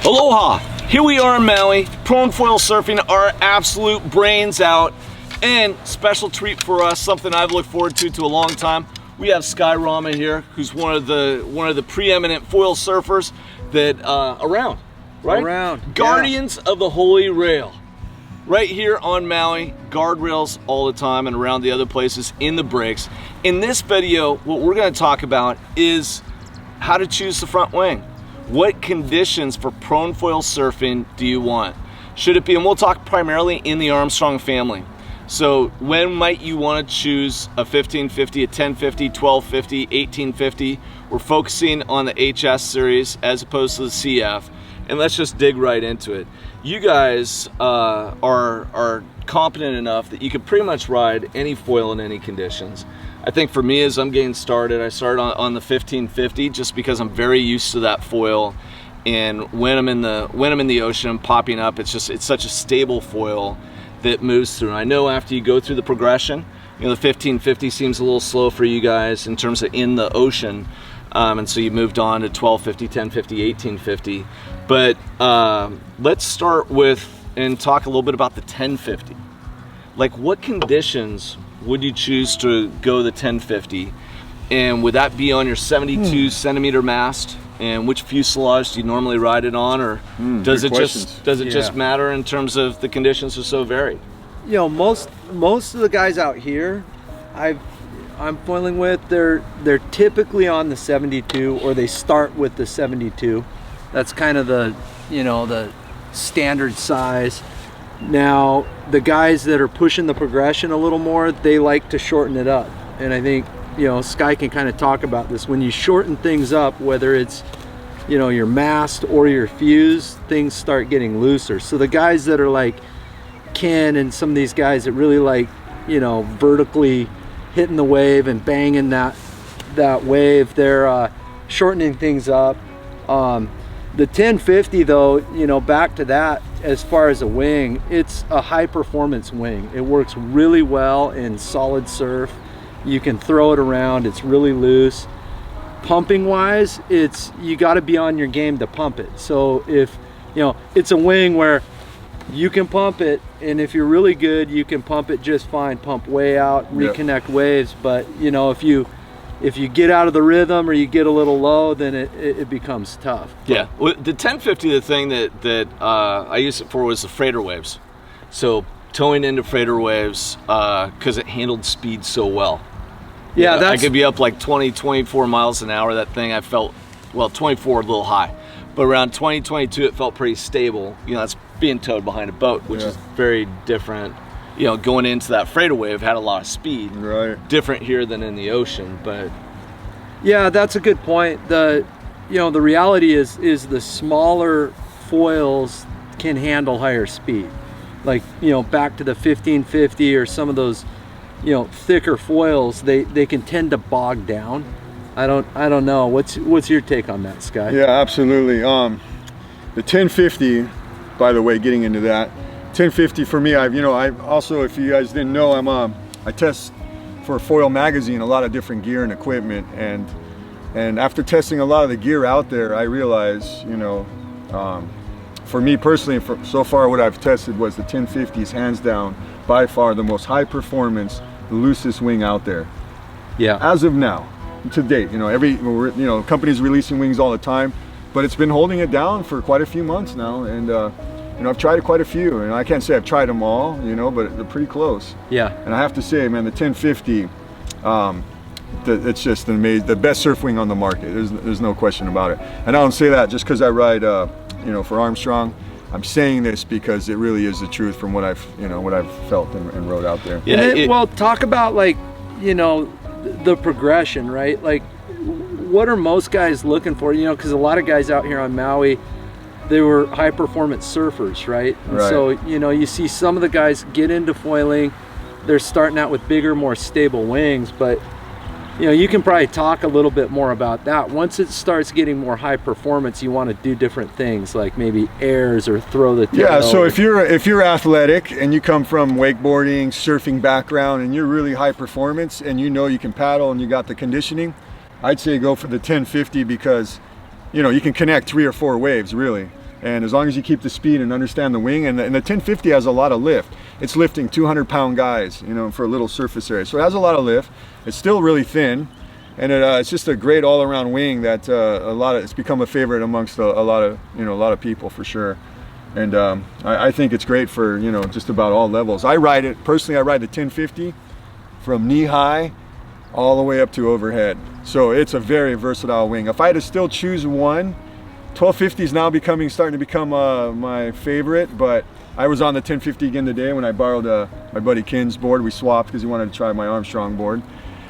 Aloha! Here we are in Maui, prone foil surfing our absolute brains out, and special treat for us, something I've looked forward to a long time. We have Sky Rama here, who's one of the preeminent foil surfers that around, right? Around, Guardians of the Holy Rail. Right here on Maui, guardrails all the time and around the other places in the breaks. In this video, what we're going to talk about is how to choose the front wing. What conditions for prone foil surfing do you want? Should it be, and we'll talk primarily in the Armstrong family. So when might you want to choose a 1550, a 1050, 1250, 1850? We're focusing on the HS series as opposed to the CF. And let's just dig right into it. You guys are competent enough that you can pretty much ride any foil in any conditions. I think for me, as I'm getting started, I started on the 1550 just because I'm very used to that foil, and when I'm in the ocean, I'm popping up. It's such a stable foil that moves through. And I know after you go through the progression, you know, the 1550 seems a little slow for you guys in terms of in the ocean, and so you moved on to 1250, 1050, 1850. But let's start with and talk a little bit about the 1050. Like, what conditions would you choose to go the 1050, and would that be on your 72 centimeter mast? And which fuselage do you normally ride it on, or does it just matter in terms of the conditions are so varied? You know, most of the guys out here I'm foiling with, they're typically on the 72, or they start with the 72. That's kind of the, you know, the standard size. Now, the guys that are pushing the progression a little more, they like to shorten it up. And I think, you know, Sky can kind of talk about this. When you shorten things up, whether it's, you know, your mast or your fuse, things start getting looser. So the guys that are like Ken and some of these guys that really like, you know, vertically hitting the wave and banging that wave, they're shortening things up. The 1050 though, you know, back to that, as far as a wing, it's a high performance wing. It works really well in solid surf. You can throw it around, it's really loose. Pumping wise, you got to be on your game to pump it. So if, you know, it's a wing where you can pump it, and if you're really good, you can pump it just fine, pump way out, reconnect waves. But you know, if you get out of the rhythm or you get a little low, then it becomes tough. Yeah, well, the 1050, the thing that I used it for was the freighter waves. So towing into freighter waves, because it handled speed so well. Yeah, I could be up like 20, 24 miles an hour. That thing, I felt, well, 24 a little high, but around 20, 22, it felt pretty stable. You know, that's being towed behind a boat, which is very different. You know, going into that freighter wave had a lot of speed. Right. Different here than in the ocean, but. Yeah, that's a good point. You know, the reality is the smaller foils can handle higher speed. Like, you know, back to the 1550 or some of those, you know, thicker foils, they can tend to bog down. I don't know. What's your take on that, Sky? Yeah, absolutely. The 1050, by the way, getting into that, 1050 for me, I also, if you guys didn't know, I test for Foil Magazine a lot of different gear and equipment, and after testing a lot of the gear out there, I realized, you know, for me personally, so far what I've tested was the 1050 is hands down by far the most high performance, the loosest wing out there. Yeah. As of now, to date, you know, companies releasing wings all the time, but it's been holding it down for quite a few months now, and you know, I've tried quite a few, and I can't say I've tried them all, you know, but they're pretty close. Yeah. And I have to say, man, the 1050, it's just the best surf wing on the market. There's no question about it. And I don't say that just because I ride, you know, for Armstrong. I'm saying this because it really is the truth from what I've felt and rode out there. Yeah. Well, talk about, like, you know, the progression, right? Like, what are most guys looking for? You know, because a lot of guys out here on Maui, they were high performance surfers, right? And Right. so, you know, you see some of the guys get into foiling, they're starting out with bigger, more stable wings, but you know, you can probably talk a little bit more about that. Once it starts getting more high performance, you want to do different things, like maybe airs or throw the tail Yeah, so over. if you're athletic and you come from wakeboarding, surfing background, and you're really high performance and you know you can paddle and you got the conditioning, I'd say go for the 1050 because, you know, you can connect 3 or 4 waves really. And as long as you keep the speed and understand the wing, and the 1050 has a lot of lift. It's lifting 200-pound guys, you know, for a little surface area. So it has a lot of lift. It's still really thin, and it's just a great all-around wing that it's become a favorite amongst a lot of people for sure. And I think it's great for, you know, just about all levels. I ride it personally. I ride the 1050 from knee high all the way up to overhead. So it's a very versatile wing. If I had to still choose one, 1250 is now starting to become my favorite, but I was on the 1050 again today when I borrowed my buddy Ken's board. We swapped because he wanted to try my Armstrong board.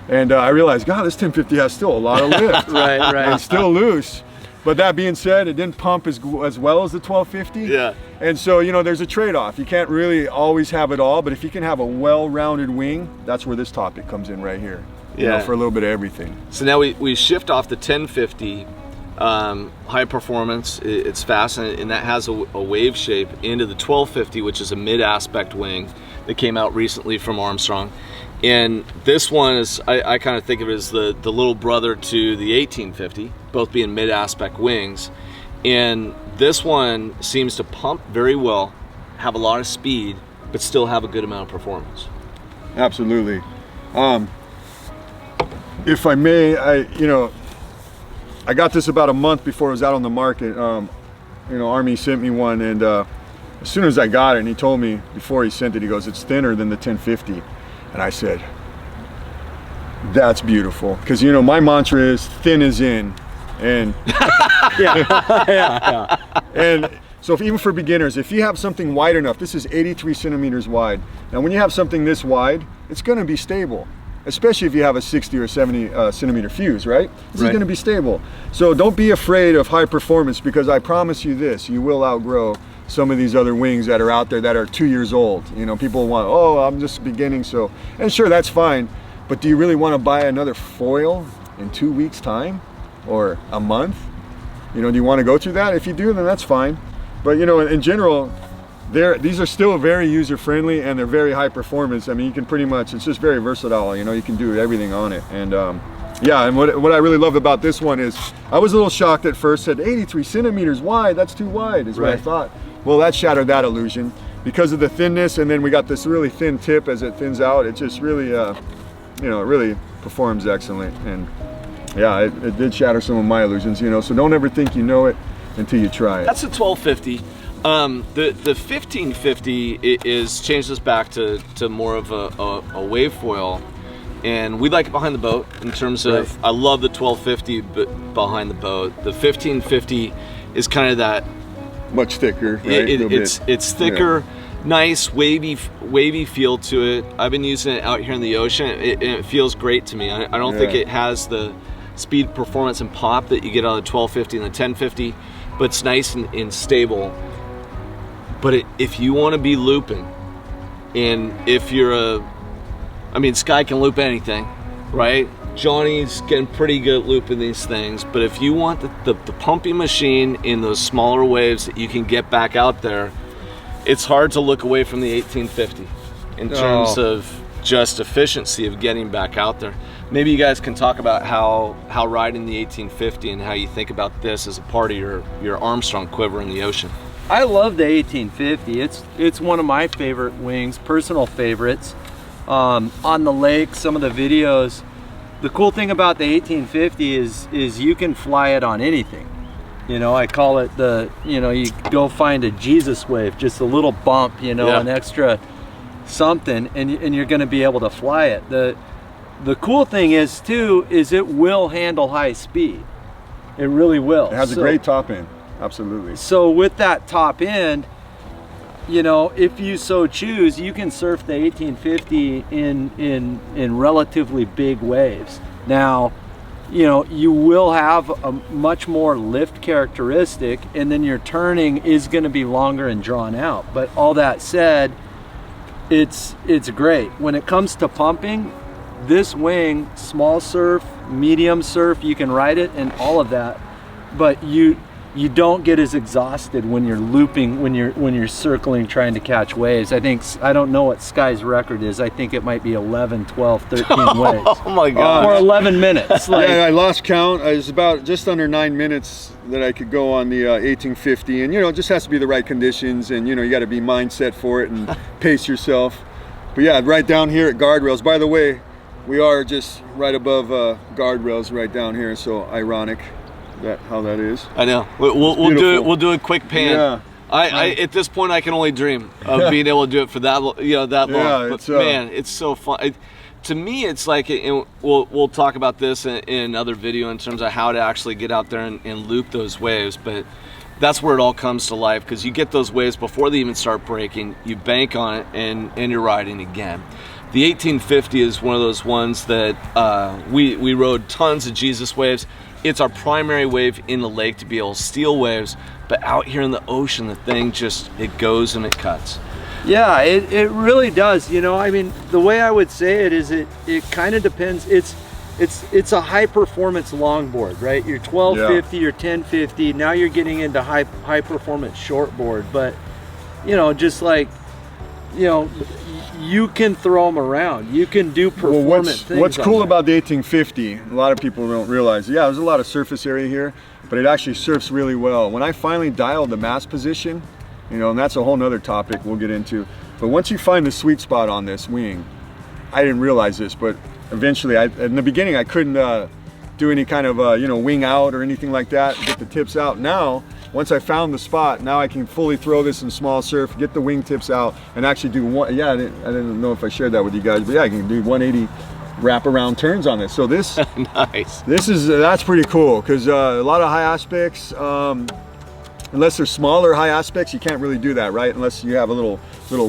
And I realized, God, this 1050 has still a lot of lift. right. It's still loose. But that being said, it didn't pump as well as the 1250. Yeah. And so, you know, there's a trade-off. You can't really always have it all, but if you can have a well-rounded wing, that's where this topic comes in right here. You know, for a little bit of everything. So now we shift off the 1050, high performance, it's fast, and that has a wave shape, into the 1250, which is a mid-aspect wing that came out recently from Armstrong. And this one is, I kind of think of it as the little brother to the 1850, both being mid-aspect wings. And this one seems to pump very well, have a lot of speed, but still have a good amount of performance. Absolutely. If I may, I got this about a month before it was out on the market. You know, Army sent me one, and as soon as I got it, and he told me before he sent it, he goes, it's thinner than the 1050. And I said, that's beautiful. Because, you know, my mantra is thin is in. And yeah. And so even for beginners, if you have something wide enough, this is 83 centimeters wide. Now when you have something this wide, it's gonna be stable. Especially if you have a 60 or 70 centimeter fuse, right? This is gonna be stable. So don't be afraid of high performance, because I promise you this, you will outgrow some of these other wings that are out there that are 2 years old. You know, people want, oh, I'm just beginning, so, and sure, that's fine, but do you really wanna buy another foil in 2 weeks time or a month? You know, do you wanna go through that? If you do, then that's fine. But you know, in general, these are still very user-friendly, and they're very high performance. I mean, you can pretty much, it's just very versatile, you know, you can do everything on it. And yeah, and what I really love about this one is, I was a little shocked at first, said 83 centimeters wide, that's too wide, is what I thought. Well, that shattered that illusion because of the thinness, and then we got this really thin tip as it thins out. It just really, you know, it really performs excellent. And yeah, it did shatter some of my illusions, you know, so don't ever think you know it until you try it. That's a 1250. The 1550 is changed us back to more of a wave foil, and we like it behind the boat in terms of, I love the 1250 but behind the boat. The 1550 is kind of that much thicker, right? It's thicker, nice wavy feel to it. I've been using it out here in the ocean, and it feels great to me. I don't think it has the speed, performance, and pop that you get out of the 1250 and the 1050, but it's nice and stable. But if you want to be looping, and if you're I mean, Sky can loop anything, right? Johnny's getting pretty good at looping these things, but if you want the pumping machine in those smaller waves that you can get back out there, it's hard to look away from the 1850 in terms of just efficiency of getting back out there. Maybe you guys can talk about how riding the 1850 and how you think about this as a part of your Armstrong quiver in the ocean. I love the 1850. It's one of my favorite wings, personal favorites. On the lake, some of the videos, the cool thing about the 1850 is you can fly it on anything. You know, I call it you go find a Jesus wave, just a little bump, you know, an extra something, and you're gonna be able to fly it. The cool thing is too, is it will handle high speed. It really will. It has a great top end, absolutely. So with that top end, you know, if you so choose, you can surf the 1850 in relatively big waves. Now, you know, you will have a much more lift characteristic, and then your turning is going to be longer and drawn out. But all that said, it's great. When it comes to pumping, this wing, small surf, medium surf, you can ride it and all of that, but you don't get as exhausted when you're looping, when you're circling trying to catch waves. I don't know what Sky's record is. I think it might be 11, 12, 13 waves. Oh my God. Or 11 minutes. Like, yeah, I lost count. It was about just under 9 minutes that I could go on the 1850, and you know, it just has to be the right conditions, and you know, you got to be mindset for it and pace yourself. But yeah, right down here at guardrails. By the way, we are just right above guardrails right down here, so ironic that how that is. I know. We'll do it. We'll do a quick pan. Yeah. I at this point I can only dream of being able to do it for that that long. But man, it's so fun. To me, it's like, and we'll talk about this in another video in terms of how to actually get out there and loop those waves. But that's where it all comes to life, because you get those waves before they even start breaking. You bank on it and you're riding again. The 1850 is one of those ones that we rode tons of Jesus waves. It's our primary wave in the lake to be able to steal waves, but out here in the ocean, the thing just, it goes and it cuts. yeah, it really does. You know, I mean, the way I would say it is it kind of depends. It's a high performance longboard, right? Your 1250, your 1050, now you're getting into high performance shortboard, but you know, just like, you know, you can throw them around. You can do performance things. What's cool about the 1850, a lot of people don't realize, yeah, there's a lot of surface area here, but it actually surfs really well. When I finally dialed the mast position, you know, and that's a whole nother topic we'll get into, but once you find the sweet spot on this wing, I didn't realize this, but eventually, in the beginning, I couldn't do any kind of, you know, wing out or anything like that, get the tips out. Now, once I found the spot, now I can fully throw this in small surf, get the wing tips out, and actually do one. Yeah, I didn't know if I shared that with you guys, but yeah, I can do 180 wraparound turns on this. So this, Nice. That's pretty cool, because a lot of high aspects, unless they're smaller high aspects, you can't really do that, right? Unless you have a little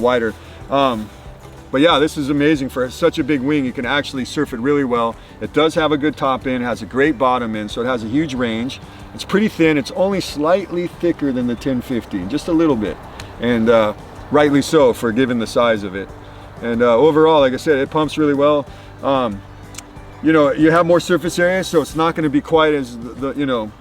wider. But yeah, this is amazing for such a big wing. You can actually surf it really well. It does have a good top end, has a great bottom end, so it has a huge range. It's pretty thin. It's only slightly thicker than the 1050, just a little bit, and rightly so for given the size of it. And overall, like I said, it pumps really well. You know, you have more surface area, so it's not going to be quite as you know,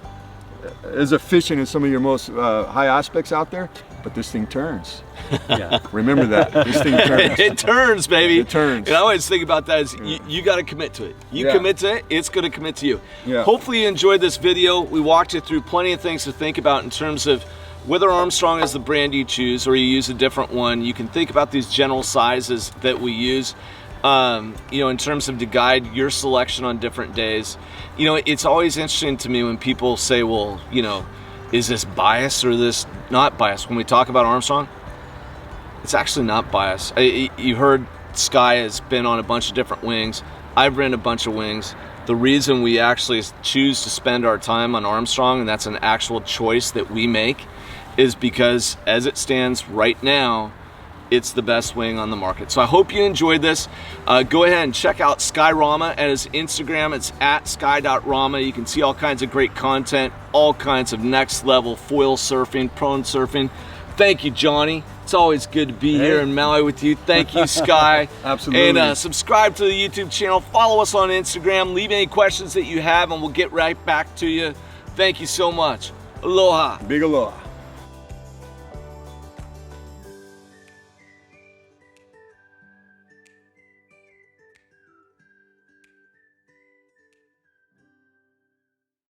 as efficient as some of your most high aspects out there. But this thing turns. Yeah. Remember that. This thing turns. It turns, baby. It turns. And I always think about that is you got to commit to it. You commit to it, it's going to commit to you. Yeah. Hopefully you enjoyed this video. We walked you through plenty of things to think about in terms of whether Armstrong is the brand you choose or you use a different one. You can think about these general sizes that we use, you know, in terms of to guide your selection on different days. You know, it's always interesting to me when people say, well, you know, is this biased or this not biased? When we talk about Armstrong, it's actually not biased. You heard Sky has been on a bunch of different wings. I've ridden a bunch of wings. The reason we actually choose to spend our time on Armstrong, and that's an actual choice that we make, is because as it stands right now, it's the best wing on the market. So I hope you enjoyed this. Go ahead and check out Skyrama at his Instagram. It's at sky.rama. You can see all kinds of great content, all kinds of next level foil surfing, prone surfing. Thank you, Johnny. It's always good to be here in Maui with you. Thank you, Sky. Absolutely. And subscribe to the YouTube channel. Follow us on Instagram. Leave any questions that you have and we'll get right back to you. Thank you so much. Aloha. Big aloha.